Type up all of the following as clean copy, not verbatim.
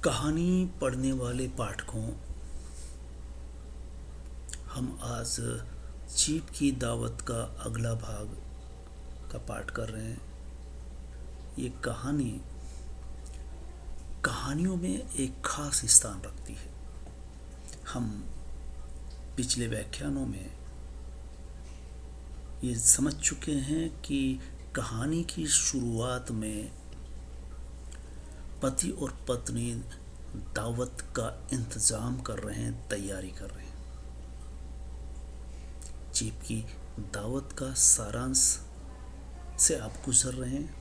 कहानी पढ़ने वाले पाठकों, हम आज चीप की दावत का अगला भाग का पाठ कर रहे हैं। ये कहानियों में एक खास स्थान रखती है। हम पिछले व्याख्यानों में ये समझ चुके हैं कि कहानी की शुरुआत में पति और पत्नी दावत का इंतजाम कर रहे हैं, तैयारी कर रहे हैं। चीप की दावत का सारांश से आप गुजर रहे हैं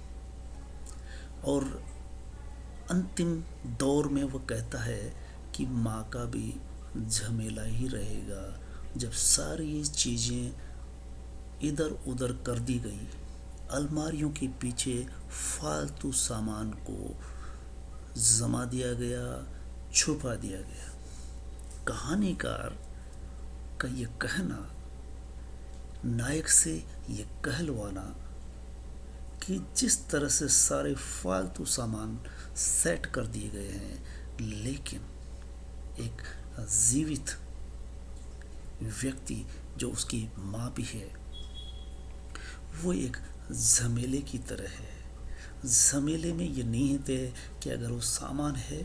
और अंतिम दौर में वो कहता है कि माँ का भी झमेला ही रहेगा। जब सारी चीज़ें इधर उधर कर दी गई, अलमारियों के पीछे फालतू सामान को जमा दिया गया, छुपा दिया गया। कहानीकार का ये कहना, नायक से ये कहलवाना कि जिस तरह से सारे फालतू सामान सेट कर दिए गए हैं, लेकिन एक जीवित व्यक्ति जो उसकी माँ भी है, वो एक झमेले की तरह है। झमेले में ये नहीं है कि अगर वो सामान है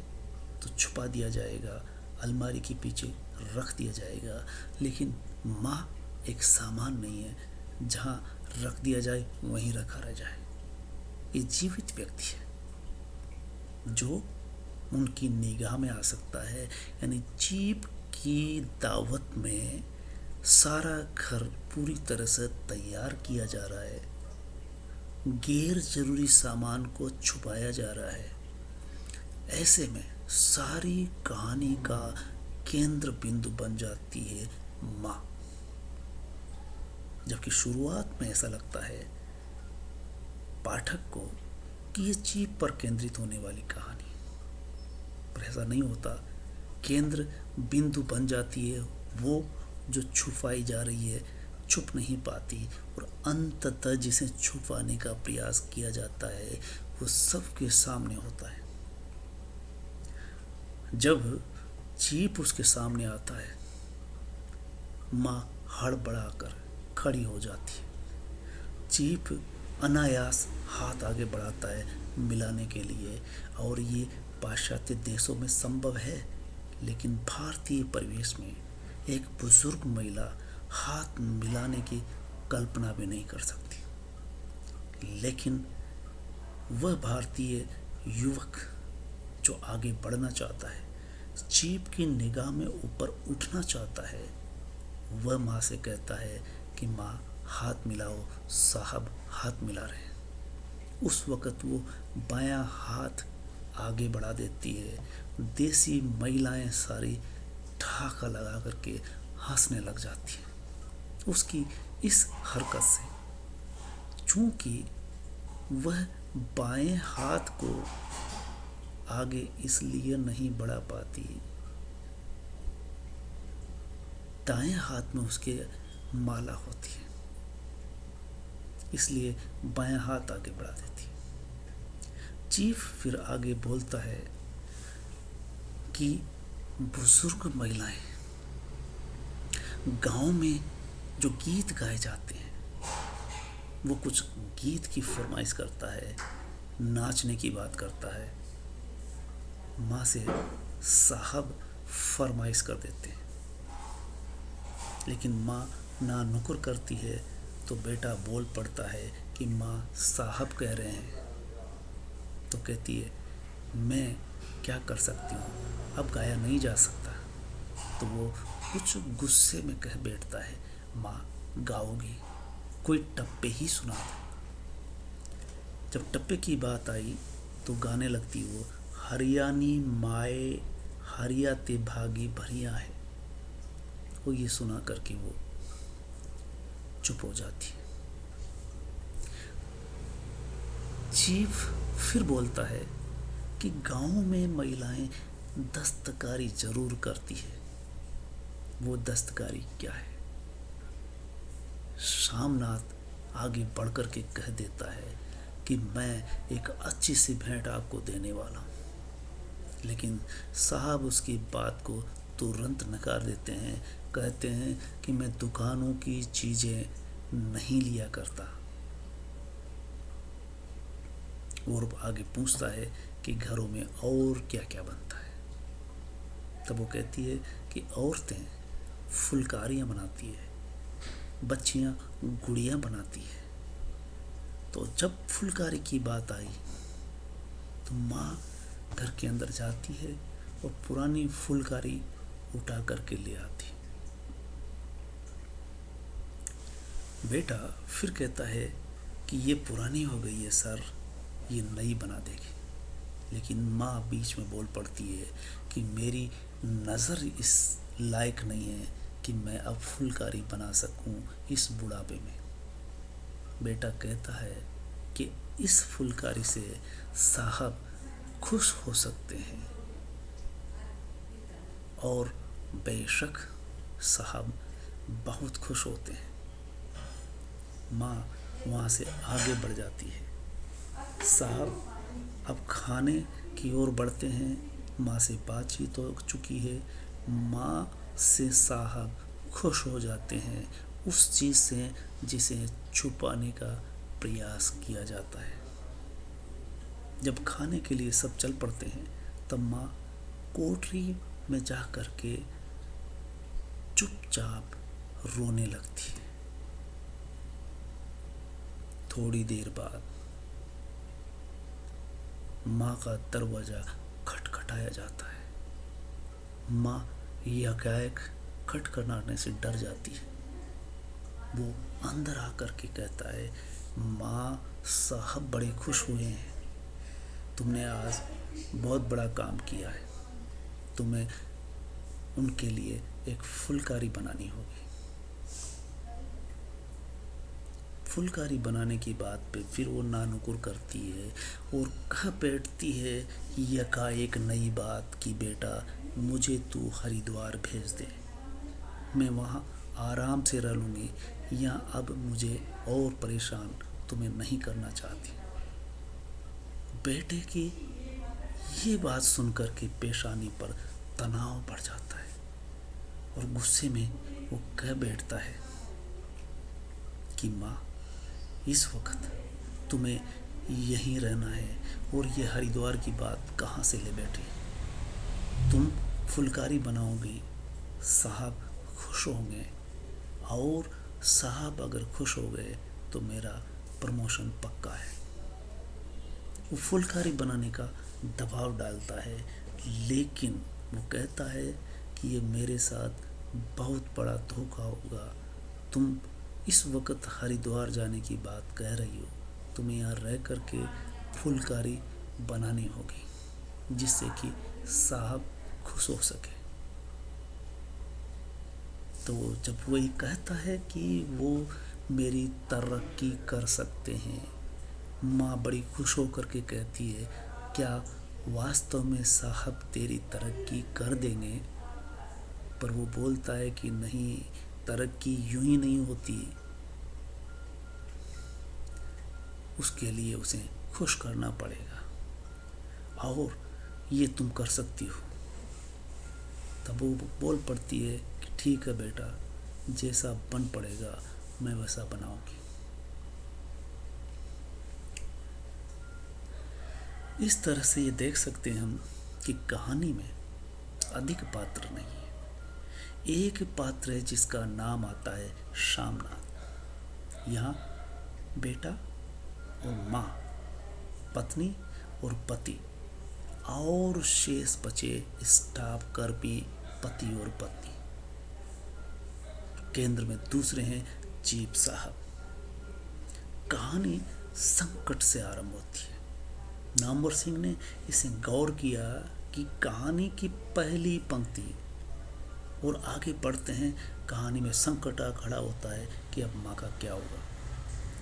तो छुपा दिया जाएगा, अलमारी के पीछे रख दिया जाएगा, लेकिन माँ एक सामान नहीं है, जहाँ रख दिया जाए वहीं रखा रह जाए। ये जीवित व्यक्ति है जो उनकी निगाह में आ सकता है। यानी चीप की दावत में सारा घर पूरी तरह से तैयार किया जा रहा है, गैर जरूरी सामान को छुपाया जा रहा है। ऐसे में सारी कहानी का केंद्र बिंदु बन जाती है माँ। जबकि शुरुआत में ऐसा लगता है पाठक को कि ये चीप पर केंद्रित होने वाली कहानी, पर ऐसा नहीं होता। केंद्र बिंदु बन जाती है वो जो छुपाई जा रही है, छुप नहीं पाती, और अंततः जिसे छुपाने का प्रयास किया जाता है वो सबके सामने होता है। जब चीप उसके सामने आता है, माँ हड़बड़ाकर खड़ी हो जाती है। चीप अनायास हाथ आगे बढ़ाता है मिलाने के लिए, और ये पाश्चात्य देशों में संभव है, लेकिन भारतीय परिवेश में एक बुजुर्ग महिला हाथ मिलाने की कल्पना भी नहीं कर सकती। लेकिन वह भारतीय युवक जो आगे बढ़ना चाहता है, चीप की निगाह में ऊपर उठना चाहता है, वह माँ से कहता है कि माँ हाथ मिलाओ, साहब हाथ मिला रहे हैं। उस वक़्त वो बायां हाथ आगे बढ़ा देती है। देसी महिलाएं सारी ठहाका लगा करके हंसने लग जाती हैं उसकी इस हरकत से, चूंकि वह बाएं हाथ को आगे इसलिए नहीं बढ़ा पाती, दाएं हाथ में उसके माला होती है, इसलिए बायां हाथ आगे बढ़ा देती है। चीफ फिर आगे बोलता है कि बुजुर्ग महिलाएं, गांव में जो गीत गाए जाते हैं, वो कुछ गीत की फरमाइश करता है, नाचने की बात करता है। माँ से साहब फरमाइश कर देते हैं, लेकिन माँ ना नुकुर करती है, तो बेटा बोल पड़ता है कि माँ साहब कह रहे हैं। तो कहती है मैं क्या कर सकती हूँ, अब गाया नहीं जा सकता। तो वो कुछ गुस्से में कह बैठता है, माँ गाओगी, कोई टप्पे ही सुना दो। जब टप्पे की बात आई तो गाने लगती वो, हरियाणी माए हरिया ते भागी भरिया है। वो ये सुना करके वो चुप हो जाती है। चीफ फिर बोलता है कि गांव में महिलाएं दस्तकारी जरूर करती है। वो दस्तकारी क्या है? शामनाथ आगे बढ़कर के कह देता है कि मैं एक अच्छी सी भेंट आपको देने वाला हूँ। लेकिन साहब उसकी बात को तुरंत नकार देते हैं। कहते हैं कि मैं दुकानों की चीज़ें नहीं लिया करता। और आगे पूछता है कि घरों में और क्या क्या बनता है। तब वो कहती है कि औरतें फुलकारियाँ बनाती है, बच्चियाँ गुड़ियाँ बनाती है। तो जब फुलकारी की बात आई तो माँ घर के अंदर जाती है और पुरानी फुलकारी उठा करके ले आती। बेटा फिर कहता है कि ये पुरानी हो गई है सर, ये नई बना देगी। लेकिन माँ बीच में बोल पड़ती है कि मेरी नज़र इस लायक नहीं है कि मैं अब फुलकारी बना सकूं इस बुढ़ापे में। बेटा कहता है कि इस फुलकारी से साहब खुश हो सकते हैं, और बेशक साहब बहुत खुश होते हैं। माँ वहाँ से आगे बढ़ जाती है। साहब अब खाने की ओर बढ़ते हैं। माँ से बातचीत हो चुकी है। माँ से साहब खुश हो जाते हैं उस चीज़ से जिसे छुपाने का प्रयास किया जाता है। जब खाने के लिए सब चल पड़ते हैं तब माँ कोठरी में जा कर के चुपचाप रोने लगती है। थोड़ी देर बाद माँ का दरवाज़ा खटखटाया जाता है। माँ यकायक खटखटाने से डर जाती है। वो अंदर आकर के कहता है, माँ साहब बड़े खुश हुए हैं, तुमने आज बहुत बड़ा काम किया है, तुम्हें उनके लिए एक फुलकारी बनानी होगी। फुलकारी बनाने की बात पे फिर वो नानुकुर करती है और कह बैठती है यकाएक नई बात कि बेटा मुझे तू हरिद्वार भेज दे, मैं वहाँ आराम से रह लूँगी, या अब मुझे और परेशान तुम्हें नहीं करना चाहती। बेटे की ये बात सुनकर के पेशानी पर तनाव बढ़ जाता है और गुस्से में वो कह बैठता है कि माँ इस वक्त तुम्हें यहीं रहना है, और ये हरिद्वार की बात कहाँ से ले बैठी। तुम फुलकारी बनाओगी, साहब खुश होंगे, और साहब अगर खुश हो गए तो मेरा प्रमोशन पक्का है। वो फुलकारी बनाने का दबाव डालता है, लेकिन वो कहता है कि ये मेरे साथ बहुत बड़ा धोखा होगा। तुम इस वक्त हरिद्वार जाने की बात कह रही हो, तुम्हें यहाँ रह कर के फुलकारी बनानी होगी जिससे कि साहब खुश हो सके। तो जब वो ये कहता है कि वो मेरी तरक्की कर सकते हैं, माँ बड़ी खुश होकर के कहती है, क्या वास्तव में साहब तेरी तरक्की कर देंगे? पर वो बोलता है कि नहीं, तरक्की यूं ही नहीं होती, उसके लिए उसे खुश करना पड़ेगा, और ये तुम कर सकती हो। तब वो बोल पड़ती है कि ठीक है बेटा, जैसा बन पड़ेगा मैं वैसा बनाऊंगी। इस तरह से ये देख सकते हैं हम कि कहानी में अधिक पात्र नहीं है। एक पात्र है जिसका नाम आता है शामनाथ। यहाँ बेटा और माँ, पत्नी और पति, और शेष बचे स्टाफ कर्मी, पति और पत्नी। केंद्र में दूसरे हैं चीफ साहब। कहानी संकट से आरंभ होती है। नामवर सिंह ने इसे गौर किया कि कहानी की पहली पंक्ति, और आगे बढ़ते हैं। कहानी में संकट आ खड़ा होता है कि अब माँ का क्या होगा।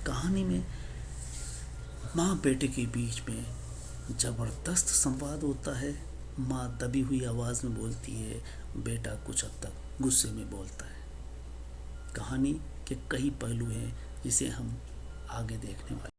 कहानी में माँ बेटे के बीच में जबरदस्त संवाद होता है। माँ दबी हुई आवाज़ में बोलती है, बेटा कुछ हद तक गुस्से में बोलता है। कहानी के कई पहलू हैं जिसे हम आगे देखने वाले